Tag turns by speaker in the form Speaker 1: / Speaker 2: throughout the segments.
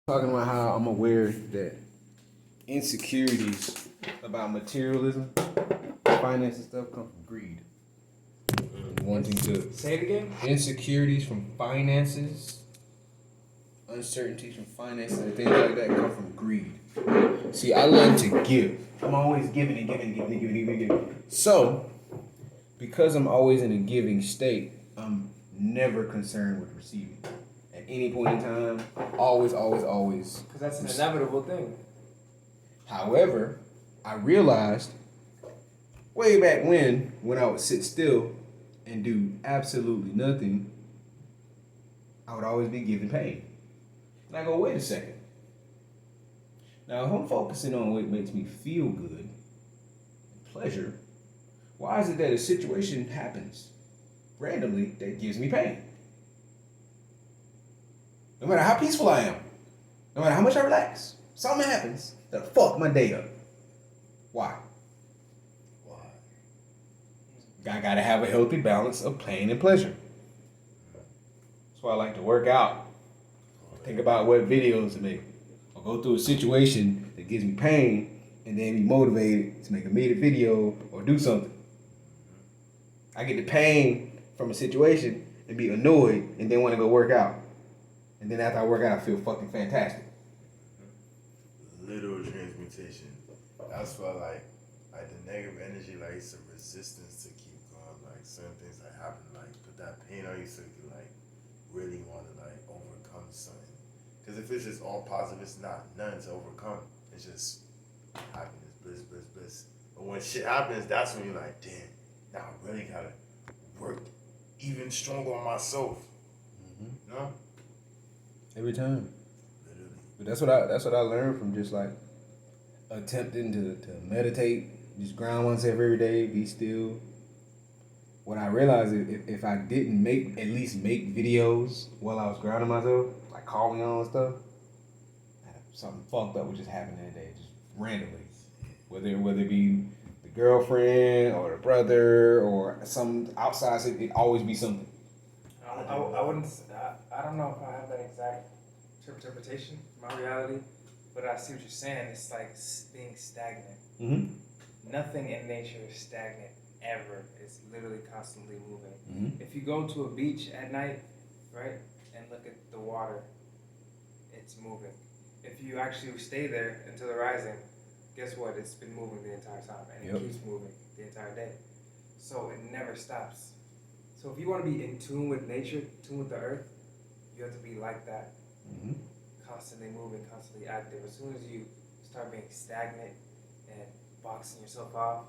Speaker 1: Talking about how I'm aware that insecurities about materialism, finance and stuff come from greed. Wanting to
Speaker 2: say it again.
Speaker 1: Insecurities from finances, uncertainties from finances, and things like that come from greed. See, I love to give. I'm always giving and giving. So, because I'm always in a giving state, I'm never concerned with receiving. At any point in time, always.
Speaker 2: Because that's an inevitable thing.
Speaker 1: However, I realized way back when I would sit still and do absolutely nothing, I would always be giving pain. And I go, wait a second. Now, if I'm focusing on what makes me feel good and pleasure, why is it that a situation happens randomly that gives me pain? No matter how peaceful I am, no matter how much I relax, something happens that'll fuck my day up. Why? I gotta have a healthy balance of pain and pleasure. That's why I like to work out. Think about what videos to make. I'll go through a situation that gives me pain and then be motivated to make a video or do something. I get the pain from a situation and be annoyed and then want to go work out. And then after I work out, I feel fucking fantastic.
Speaker 3: Literal transmutation. That's why the negative energy, it's a resistance to keep going. Like certain things that happen, put that pain on you so you can really want to overcome something. Because if it's just all positive, it's not nothing to overcome. It's just happiness, bliss. But when shit happens, that's when you're like, damn, now I really gotta work even stronger on myself. Mm-hmm. No?
Speaker 1: Every time.
Speaker 3: Literally.
Speaker 1: But that's what I learned from just attempting to meditate, just ground oneself every day, be still. What I realized is if I didn't at least make videos while I was grounding myself, like calling on and stuff, something fucked up would just happen that day, just randomly. Whether it be the girlfriend or the brother or some outside, it'd always be something.
Speaker 2: I wouldn't. I don't know if I have that exact interpretation of my reality, but I see what you're saying. It's like being stagnant.
Speaker 1: Mm-hmm.
Speaker 2: Nothing in nature is stagnant ever. It's literally constantly moving.
Speaker 1: Mm-hmm.
Speaker 2: If you go to a beach at night, right, and look at the water, it's moving. If you actually stay there until the rising, guess what? It's been moving the entire time, and it keeps moving the entire day. So it never stops. So if you want to be in tune with nature, in tune with the earth, you have to be like that.
Speaker 1: Mm-hmm.
Speaker 2: Constantly moving, constantly active. As soon as you start being stagnant and boxing yourself off,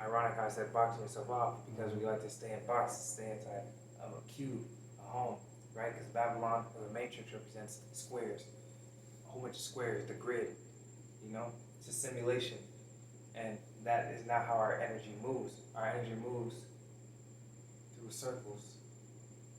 Speaker 2: ironic how I said boxing yourself off, because we like to stay in boxes, stay inside of a cube, a home, right? Because Babylon, or the Matrix, represents squares, a whole bunch of squares, the grid, it's a simulation. And that is not how our energy moves. Our energy moves through circles,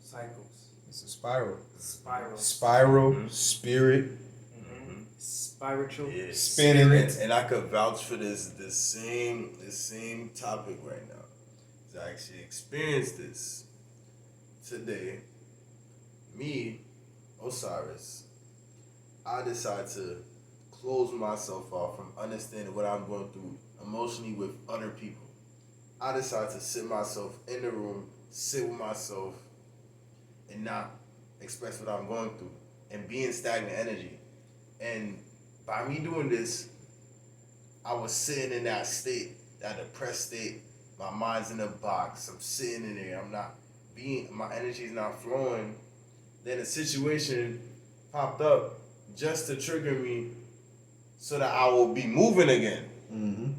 Speaker 2: cycles.
Speaker 1: It's a spiral.
Speaker 2: Spiral,
Speaker 1: mm-hmm. Spirit.
Speaker 2: Mm-hmm. Spiritual.
Speaker 3: Yeah.
Speaker 1: Spinning it.
Speaker 3: And I could vouch for this same topic right now. 'Cause I actually experienced this today. Me, Osiris, I decided to close myself off from understanding what I'm going through emotionally with other people. I decided to sit myself in the room, sit with myself, and not express what I'm going through, and be in stagnant energy. And by me doing this, I was sitting in that state, that depressed state. My mind's in a box. I'm sitting in there. My energy's not flowing. Then a situation popped up just to trigger me so that I will be moving again.
Speaker 1: Mm-hmm.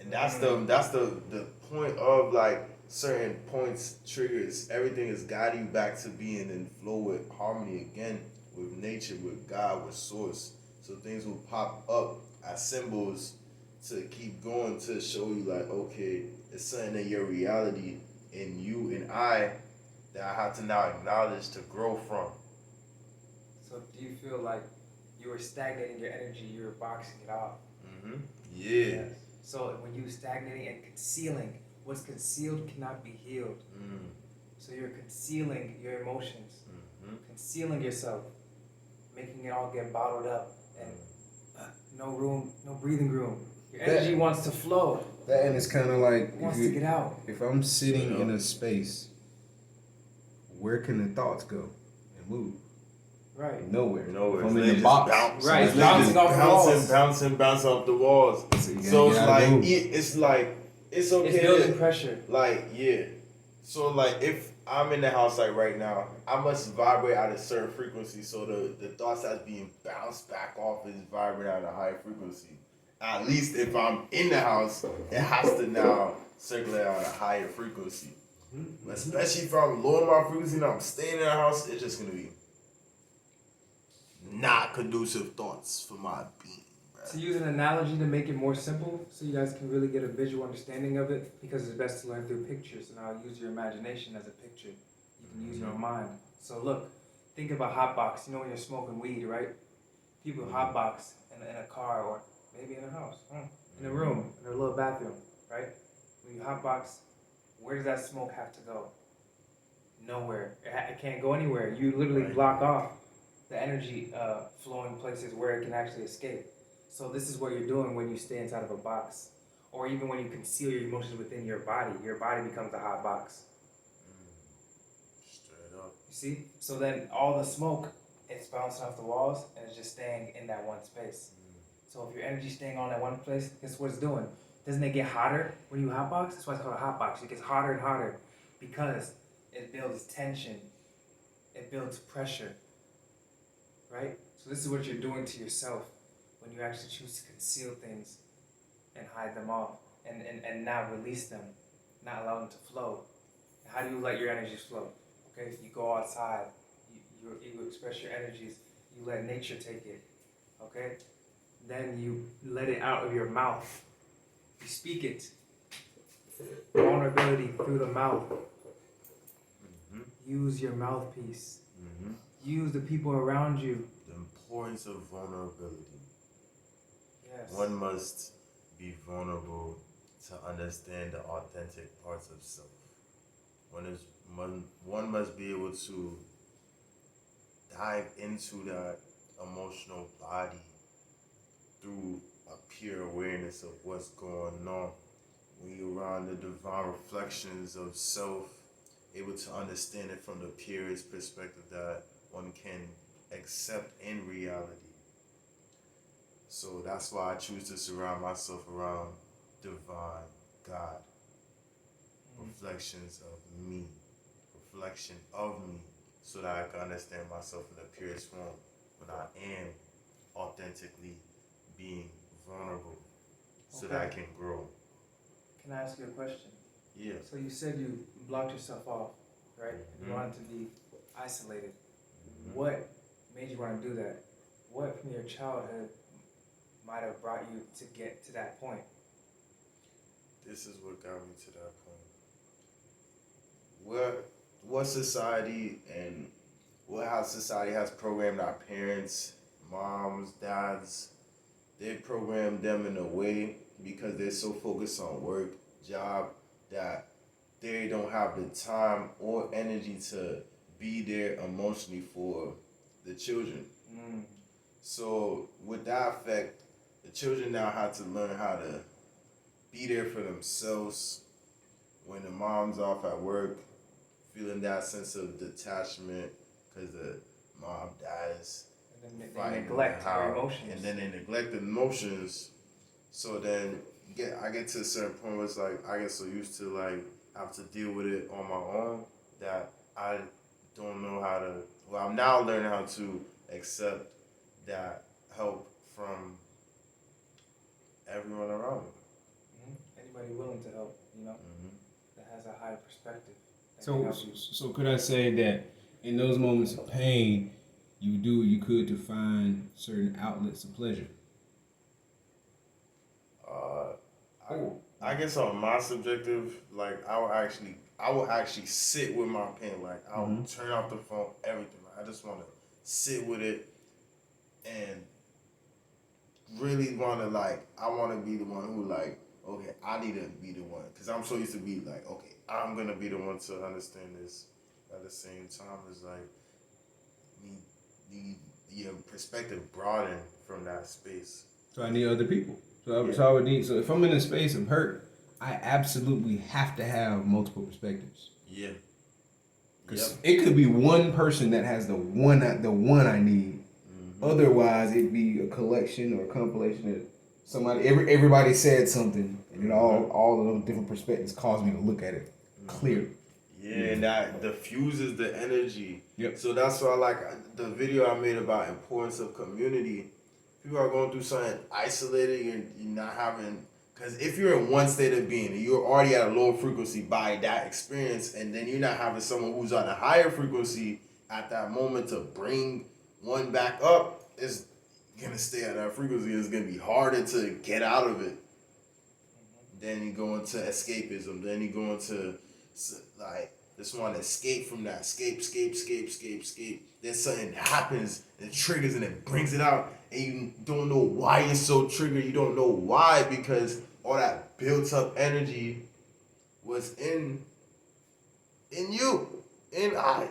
Speaker 3: And that's the point of certain points, triggers. Everything is guiding you back to being in flow with harmony again, with nature, with God, with source. So things will pop up as symbols to keep going, to show you okay, it's something in your reality, in you and I, that I have to now acknowledge to grow from.
Speaker 2: So do you feel like you were stagnating your energy, you were boxing it off?
Speaker 3: Mm-hmm. Yeah.
Speaker 2: Yes. So when you stagnating and concealing, what's concealed cannot be healed. So you're concealing your emotions, concealing yourself, making all get bottled up and no room, no breathing room. Your energy wants to flow.
Speaker 1: That and it's kind of like
Speaker 2: It wants to get out.
Speaker 1: If I'm sitting in a space, where can the thoughts go and move?
Speaker 2: Right.
Speaker 1: Nowhere.
Speaker 3: Nowhere.
Speaker 1: If I'm
Speaker 3: They
Speaker 1: in the
Speaker 3: just
Speaker 1: box.
Speaker 3: bounce.
Speaker 2: Right,
Speaker 3: They
Speaker 2: bouncing
Speaker 3: just
Speaker 2: off the walls.
Speaker 3: bounce off the walls.
Speaker 1: So you
Speaker 3: So it's
Speaker 1: gotta
Speaker 3: like
Speaker 1: move.
Speaker 3: it's like it's okay.
Speaker 2: It's building pressure.
Speaker 3: Like yeah. So like if I'm in the house like right now, I must vibrate at a certain frequency. So the thoughts that's being bounced back off is vibrating at a higher frequency. At least if I'm in the house, it has to now circulate at a higher frequency. Especially if I'm lowering my frequency and I'm staying in the house, it's just gonna be not conducive thoughts for my being.
Speaker 2: To use an analogy to make it more simple, so you guys can really get a visual understanding of it, because it's best to learn through pictures, and I'll use your imagination as a picture. You can use your mind. So look, think about Hotbox. You know when you're smoking weed, right? People Hotbox in a car or maybe in a house, in a room, in a little bathroom, right? When you Hotbox, where does that smoke have to go? Nowhere. It can't go anywhere. You literally block off the energy flowing places where it can actually escape. So this is what you're doing when you stay inside of a box, or even when you conceal your emotions within your body. Your body becomes a hot box.
Speaker 3: Straight up.
Speaker 2: You see? So then all the smoke, it's bouncing off the walls and it's just staying in that one space. So if your energy's staying on that one place, guess what it's doing? Doesn't it get hotter when you hotbox? That's why it's called a hotbox. It gets hotter and hotter because it builds tension. It builds pressure. Right? So this is what you're doing to yourself when you actually choose to conceal things and hide them off and not release them, not allow them to flow. How do you let your energies flow? Okay, you go outside, you express your energies, you let nature take it, okay? Then you let it out of your mouth. You speak it. Vulnerability through the mouth. Use your mouthpiece. Use the people around you.
Speaker 3: The importance of vulnerability.
Speaker 2: Yes.
Speaker 3: One must be vulnerable to understand the authentic parts of self. One must be able to dive into that emotional body through a pure awareness of what's going on. When you're around the divine reflections of self, able to understand it from the purest perspective that one can accept in reality. So that's why I choose to surround myself around divine God. Reflections of me. Reflection of me. So that I can understand myself in the purest form when I am authentically being vulnerable. So that I can grow.
Speaker 2: Can I ask you a question?
Speaker 3: Yeah.
Speaker 2: So you said you blocked yourself off, right? You wanted to be isolated. What made you want to do that? What from your childhood might have brought you to get to that point?
Speaker 3: This is what got me to that point. What society and how society has programmed our parents, moms, dads, they program them in a way because they're so focused on work, job, that they don't have the time or energy to be there emotionally for the children. So with that effect, the children now have to learn how to be there for themselves when the mom's off at work, feeling that sense of detachment because the mom dies.
Speaker 2: And then they neglect your emotions.
Speaker 3: And then they neglect the emotions. So then I get to a certain point where it's like I get so used to like have to deal with it on my own that I don't know how to. Well, I'm now learning how to accept that help from everyone around me.
Speaker 2: Anybody willing to help, that has a higher perspective.
Speaker 1: So could I say that in those moments of pain, you do what you could to find certain outlets of pleasure?
Speaker 3: I guess on my subjective, like I will actually sit with my pain. Like I will turn off the phone, everything. I just want to sit with it and really want to I want to be the one who okay, I need to be the one because I'm so used to be like, okay, I'm gonna be the one to understand this. At the same time, it's like me your perspective broaden from that space.
Speaker 1: So I need other people.
Speaker 3: Yeah.
Speaker 1: So I would need. So if I'm in a space of hurt, I absolutely have to have multiple perspectives.
Speaker 3: Yeah.
Speaker 1: Because it could be one person that has the one I need.
Speaker 3: Mm-hmm.
Speaker 1: Otherwise, it'd be a collection or a compilation that everybody said something, and it all of those different perspectives caused me to look at it clearly.
Speaker 3: Yeah, and that diffuses the energy.
Speaker 1: Yep.
Speaker 3: So that's why I like the video I made about importance of community. People are going through something isolated, you're not having, because if you're in one state of being and you're already at a low frequency by that experience, and then you're not having someone who's on a higher frequency at that moment to bring one back up, it's gonna stay at that frequency. It's gonna be harder to get out of it. Then you go into escapism. Then you go into like just want to escape from that. Escape. Then something happens and triggers and it brings it out, and you don't know why you're so triggered. You don't know why, because all that built up energy was in you, in I.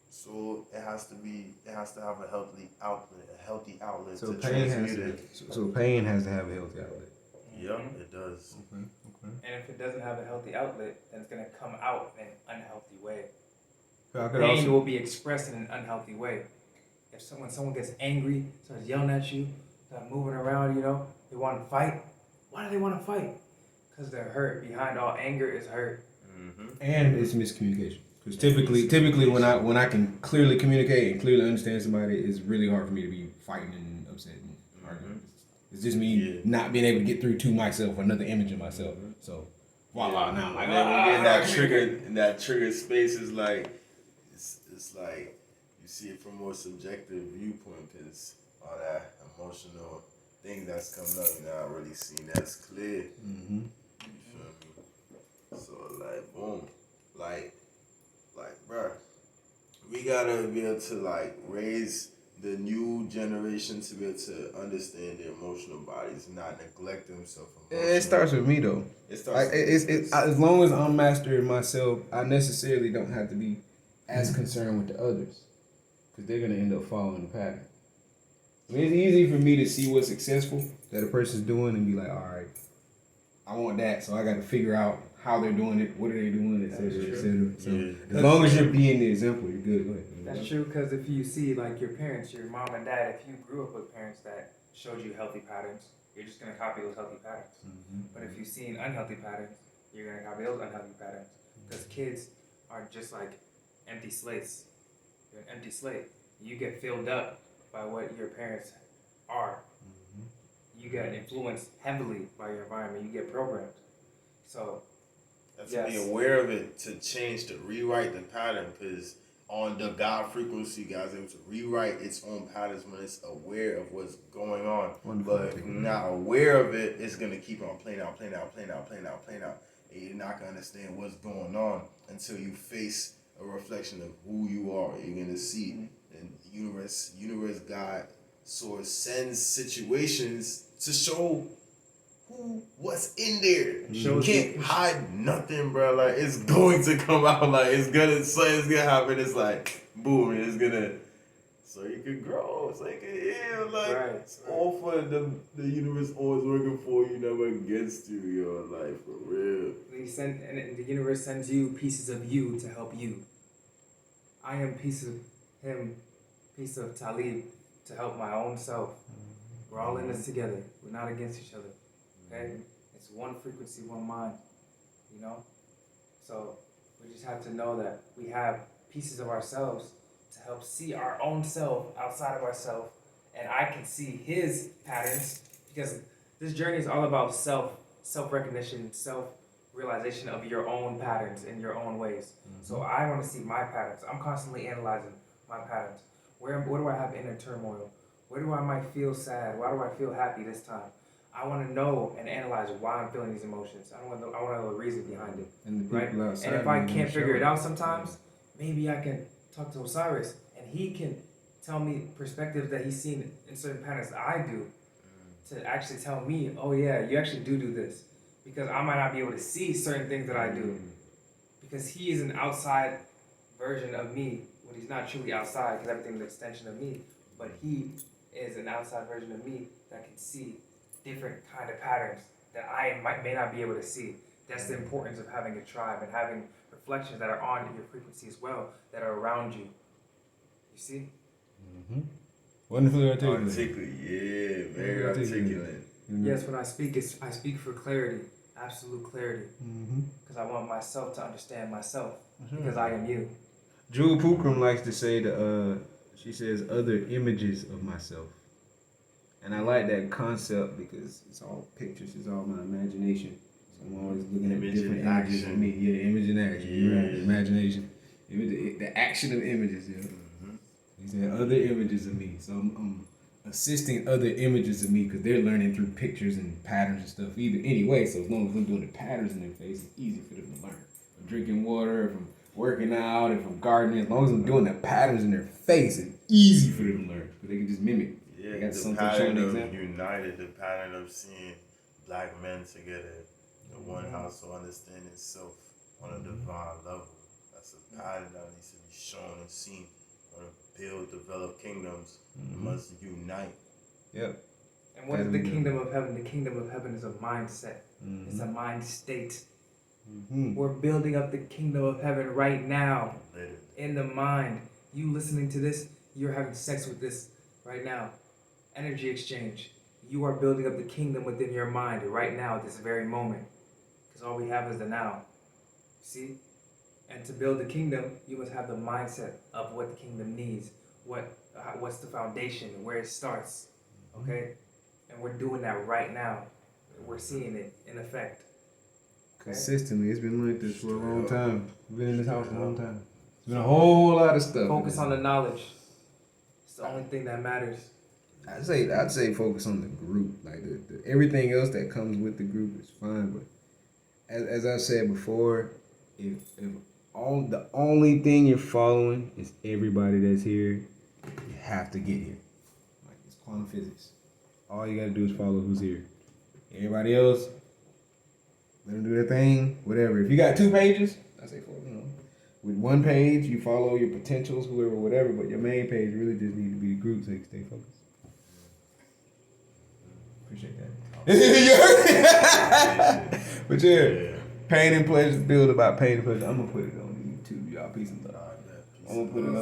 Speaker 3: So it has to have a healthy outlet
Speaker 1: So
Speaker 3: to
Speaker 1: pain
Speaker 3: transmute it.
Speaker 1: So pain has to have a healthy outlet.
Speaker 3: Yep, it does.
Speaker 1: Okay.
Speaker 2: And if it doesn't have a healthy outlet, then it's gonna come out in an unhealthy way.
Speaker 1: I could
Speaker 2: Pain
Speaker 1: also,
Speaker 2: will be expressed in an unhealthy way. If someone gets angry, starts yelling at you, start moving around, they want to fight. Why do they want to fight? Because they're hurt. Behind all anger is hurt.
Speaker 1: and it's miscommunication. Because typically when I can clearly communicate and clearly understand somebody, it's really hard for me to be fighting and upset and arguing. It's just me not being able to get through to myself or another image of myself. So voila, now I'm like,
Speaker 3: and then when you get in that triggered space, is like it's like you see it from a more subjective viewpoint, because all that emotional thing that's coming up, you're not really seeing as clear. You feel me? So like boom, like bruh, we gotta be able to like raise the new generation to be able to understand their emotional bodies and not neglect themselves.
Speaker 1: it starts with me though.
Speaker 3: It starts.
Speaker 1: As long as I'm mastering myself, I necessarily don't have to be as concerned with the others, because they're gonna end up following the pattern. I mean, it's easy for me to see what's successful that a person's doing and be like, all right, I want that, so I got to figure out how they're doing it, what are they doing, etc., etc. So as long as you're being the example, you're good. Go ahead.
Speaker 2: That's true, because if you see like your parents, your mom and dad, if you grew up with parents that showed you healthy patterns, you're just gonna copy those healthy patterns. But if you've seen unhealthy patterns, you're gonna copy those unhealthy patterns. Because kids are just like empty slates. You're an empty slate. You get filled up by what your parents are. You get influenced heavily by your environment. You get programmed. So,
Speaker 3: to be aware of it, to change, to rewrite the pattern, because on the God frequency, guys, able to rewrite its own patterns when it's aware of what's going on. But if you're not aware of it, it's gonna keep on playing out. And you're not gonna understand what's going on until you face a reflection of who you are. You're gonna see, and universe, God, source sends situations to show what's in there. You can't hide nothing, bro. Like, it's going to come out. Like, it's gonna happen. It's like boom, and it's gonna, so you can grow, so you can heal. Like, it's all for the universe always working for you, never against you, yo. Like, for real.
Speaker 2: And the universe sends you pieces of you to help you. I am piece of him, piece of Talib to help my own self. We're all in this together. We're not against each other. Okay? It's one frequency, one mind. So we just have to know that we have pieces of ourselves to help see our own self outside of ourselves. And I can see his patterns, because this journey is all about self-recognition, self-realization of your own patterns in your own ways. So I want to see my patterns. I'm constantly analyzing my patterns. Where do I have inner turmoil? Where do I might feel sad? Why do I feel happy this time? I want to know and analyze why I'm feeling these emotions. I want to know the reason behind it.
Speaker 1: And
Speaker 2: right? And if I can't figure it out sometimes, maybe I can talk to Osiris and he can tell me perspectives that he's seen in certain patterns that I do, to actually tell me, oh yeah, you actually do this. Because I might not be able to see certain things that I do. Because he is an outside version of me, what he's not truly outside because everything's an extension of me, but he is an outside version of me that can see different kind of patterns that I may not be able to see. That's the importance of having a tribe and having reflections that are on your frequency as well, that are around you. You see?
Speaker 1: Mm-hmm. Wonderfully articulate.
Speaker 3: Articulate, yeah, very articulate.
Speaker 1: Mm-hmm.
Speaker 2: Yes, when I speak, I speak for clarity, absolute clarity, because I want myself to understand myself, because I am you.
Speaker 1: Jewel Pookrum likes to say she says other images of myself. And I like that concept because it's all pictures, it's all my imagination. So I'm always looking at different images of me. Yeah, image and action.
Speaker 3: Yeah.
Speaker 1: Right. Imagination. The action of images, yeah. He said other images of me. So I'm assisting other images of me because they're learning through pictures and patterns and stuff anyway. So as long as I'm doing the patterns in their face, it's easy for them to learn. From drinking water, from working out, and from gardening, as long as I'm doing the patterns in their face, it's easy for them to learn because they can just mimic.
Speaker 3: Yeah,
Speaker 1: they got
Speaker 3: the
Speaker 1: something
Speaker 3: pattern
Speaker 1: showing
Speaker 3: of
Speaker 1: example.
Speaker 3: united, the pattern of seeing black men together, the one house of understanding self on a divine level. That's a pattern that needs to be shown and seen. Want to build, develop kingdoms, you must unite.
Speaker 1: Yep.
Speaker 2: And what is the kingdom of heaven? The kingdom of heaven is a mindset. It's a mind state. We're building up the kingdom of heaven right now.
Speaker 3: Literally.
Speaker 2: In the mind. You listening to this, you're having sex with this right now. Energy exchange. You are building up the kingdom within your mind right now at this very moment. Because all we have is the now. See? And to build the kingdom, you must have the mindset of what the kingdom needs. What's the foundation, where it starts. Okay? And we're doing that right now. We're seeing it in effect. Okay?
Speaker 1: Consistently, it's been like this for a long time. We've been in this house for a long time. It's been a whole lot of stuff.
Speaker 2: Focus on the knowledge. It's the only thing that matters.
Speaker 1: I'd say focus on the group. Like the everything else that comes with the group is fine, but as I said before, if the only thing you're following is everybody that's here, you have to get here. Like it's quantum physics. All you gotta do is follow who's here. Everybody else, let them do their thing, whatever. If you got 2 pages, I say with 1 page you follow your potentials, whoever, whatever. But your main page really just need to be the group so you can stay focused. Appreciate that. But yeah, pain and pleasure build about pain and pleasure. I'm gonna put it on YouTube, y'all. Peace and love. I'm gonna put it on.